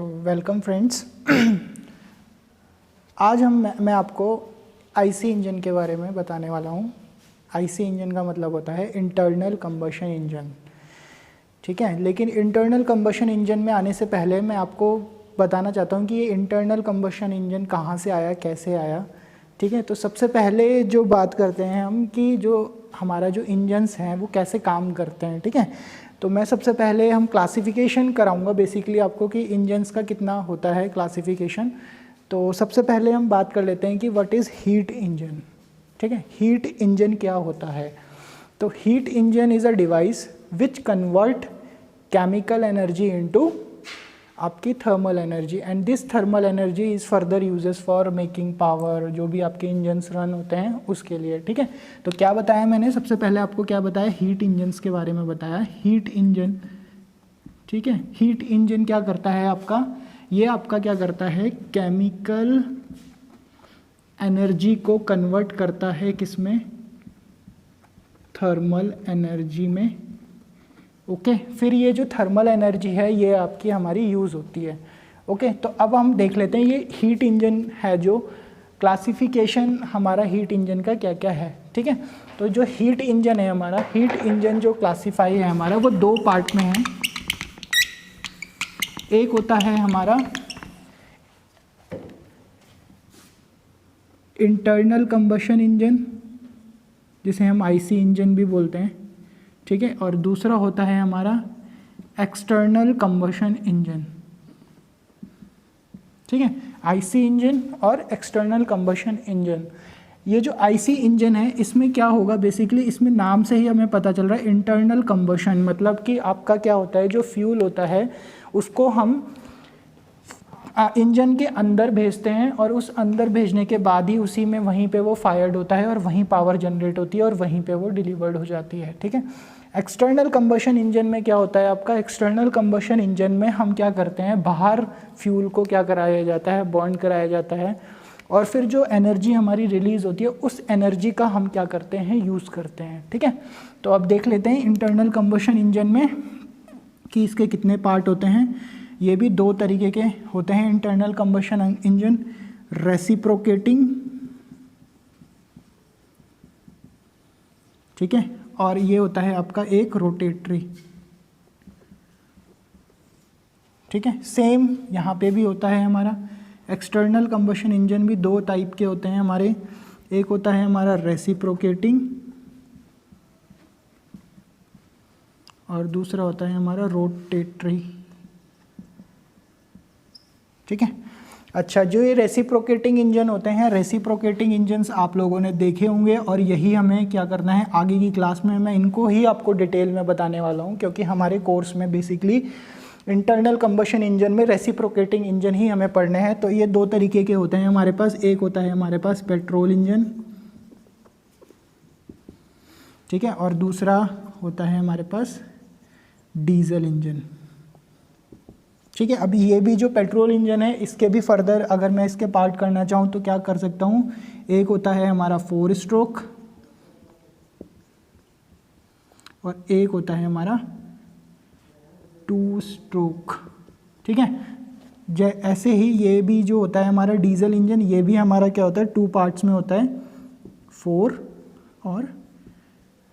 So welcome friends. आज मैं आपको आईसी इंजन के बारे में बताने वाला हूँ। आईसी इंजन का मतलब होता है इंटरनल कंबशन इंजन, ठीक है। लेकिन इंटरनल कंबशन इंजन में आने से पहले मैं आपको बताना चाहता हूँ कि ये इंटरनल कंबशन इंजन कहाँ से आया, कैसे आया, ठीक है। तो सबसे पहले जो बात करते हैं हम कि जो हमारा जो इंजन्स हैं वो कैसे काम करते हैं, ठीक है। तो मैं सबसे पहले हम क्लासिफिकेशन कराऊंगा बेसिकली आपको कि इंजन्स का कितना होता है क्लासिफिकेशन। तो सबसे पहले हम बात कर लेते हैं कि व्हाट इज़ हीट इंजन, ठीक है। हीट इंजन क्या होता है? तो heat engine is a device which convert chemical energy into आपकी thermal energy and this thermal energy is further uses for making power. जो भी आपके इंजन्स रन होते हैं उसके लिए, ठीक है। तो क्या बताया मैंने? सबसे पहले आपको क्या बताया? हीट इंजन्स के बारे में बताया। हीट इंजन, ठीक है। हीट इंजन क्या करता है आपका? ये आपका क्या करता है? केमिकल एनर्जी को कन्वर्ट करता है किसमें? थर्मल एनर्जी में, ओके। फिर ये जो थर्मल एनर्जी है ये आपकी हमारी यूज़ होती है, ओके। तो अब हम देख लेते हैं ये हीट इंजन है, जो क्लासिफिकेशन हमारा हीट इंजन का क्या क्या है, ठीक है। तो जो हीट इंजन है हमारा, हीट इंजन जो क्लासीफाई है हमारा वो दो पार्ट में है। एक होता है हमारा इंटरनल कंबशन इंजन, जिसे हम आईसी इंजन भी बोलते हैं, ठीक है। और दूसरा होता है हमारा एक्सटर्नल कंबशन इंजन, ठीक है। आईसी इंजन और एक्सटर्नल कंबशन इंजन। ये जो आईसी इंजन है इसमें क्या होगा बेसिकली, इसमें नाम से ही हमें पता चल रहा है इंटरनल कंबशन, मतलब कि आपका क्या होता है, जो फ्यूल होता है उसको हम इंजन के अंदर भेजते हैं और उस अंदर भेजने के बाद ही उसी में वहीं पे वो फायर्ड होता है और वहीं पावर जनरेट होती है और वहीं पे वो डिलीवर्ड हो जाती है, ठीक है। एक्सटर्नल कंबशन इंजन में क्या होता है आपका? एक्सटर्नल कंबशन इंजन में हम क्या करते हैं, बाहर फ्यूल को क्या कराया जाता है, बर्न कराया जाता है और फिर जो एनर्जी हमारी रिलीज होती है उस एनर्जी का हम क्या करते हैं, यूज़ करते हैं, ठीक है। तो अब देख लेते हैं इंटरनल कंबशन इंजन में कि इसके कितने पार्ट होते हैं। ये भी दो तरीके के होते हैं इंटरनल कंबशन इंजन, रेसिप्रोकेटिंग, ठीक है, और ये होता है आपका एक रोटेटरी, ठीक है। सेम यहाँ पे भी होता है हमारा एक्सटर्नल कंबशन इंजन भी दो टाइप के होते हैं हमारे। एक होता है हमारा रेसिप्रोकेटिंग और दूसरा होता है हमारा रोटेटरी, ठीक है। अच्छा, जो ये रेसिप्रोकेटिंग इंजन होते हैं, रेसिप्रोकेटिंग इंजन्स आप लोगों ने देखे होंगे और यही हमें क्या करना है आगे की क्लास में, मैं इनको ही आपको डिटेल में बताने वाला हूँ क्योंकि हमारे कोर्स में बेसिकली इंटरनल कंबशन इंजन में रेसिप्रोकेटिंग इंजन ही हमें पढ़ने हैं। तो ये दो तरीके के होते हैं हमारे पास। एक होता है हमारे पास पेट्रोल इंजन, ठीक है, और दूसरा होता है हमारे पास डीजल इंजन, ठीक है। अभी ये भी जो पेट्रोल इंजन है इसके भी फर्दर अगर मैं इसके पार्ट करना चाहूँ तो क्या कर सकता हूँ। एक होता है हमारा 4 स्ट्रोक और एक होता है हमारा 2 स्ट्रोक, ठीक है। ऐसे ही ये भी जो होता है हमारा डीजल इंजन, ये भी हमारा क्या होता है, 2 पार्ट्स में होता है, 4 और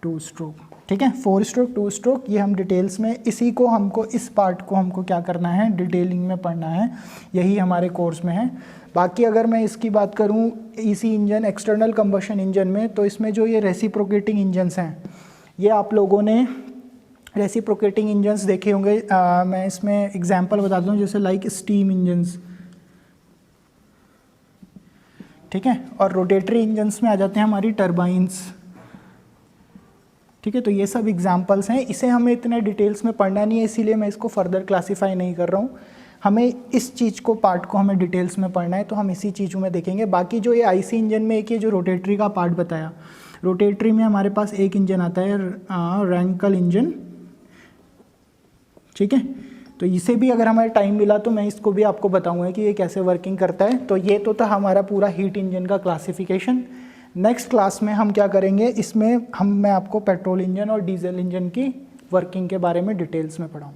2 स्ट्रोक, ठीक है। 4 स्ट्रोक 2 स्ट्रोक, ये हम डिटेल्स में इसी को हमको इस पार्ट को हमको क्या करना है, डिटेलिंग में पढ़ना है, यही हमारे कोर्स में है। बाकी अगर मैं इसकी बात करूं इसी इंजन एक्सटर्नल कंबशन इंजन में, तो इसमें जो ये रेसिप्रोकेटिंग इंजन्स हैं ये आप लोगों ने रेसिप्रोकेटिंग इंजन्स देखे होंगे। मैं इसमें एग्जांपल बताता हूँ, जैसे लाइक स्टीम इंजन्स, ठीक है, और रोटेटरी इंजन्स में आ जाते हैं हमारी टर्बाइंस, ठीक है। तो ये सब एग्जांपल्स हैं, इसे हमें इतने डिटेल्स में पढ़ना नहीं है इसीलिए मैं इसको फर्दर क्लासीफाई नहीं कर रहा हूँ। हमें इस चीज़ को पार्ट को हमें डिटेल्स में पढ़ना है तो हम इसी चीज़ों में देखेंगे। बाकी जो ये आईसी इंजन में एक ये जो रोटेटरी का पार्ट बताया, रोटेटरी में हमारे पास एक इंजन आता है रैंकल इंजन, ठीक है। तो इसे भी अगर हमारे टाइम मिला तो मैं इसको भी आपको बताऊँगा कि ये कैसे वर्किंग करता है। तो ये तो था हमारा पूरा हीट इंजन का क्लासिफिकेशन। नेक्स्ट क्लास में हम क्या करेंगे, इसमें मैं आपको पेट्रोल इंजन और डीजल इंजन की वर्किंग के बारे में डिटेल्स में पढ़ाऊंगा।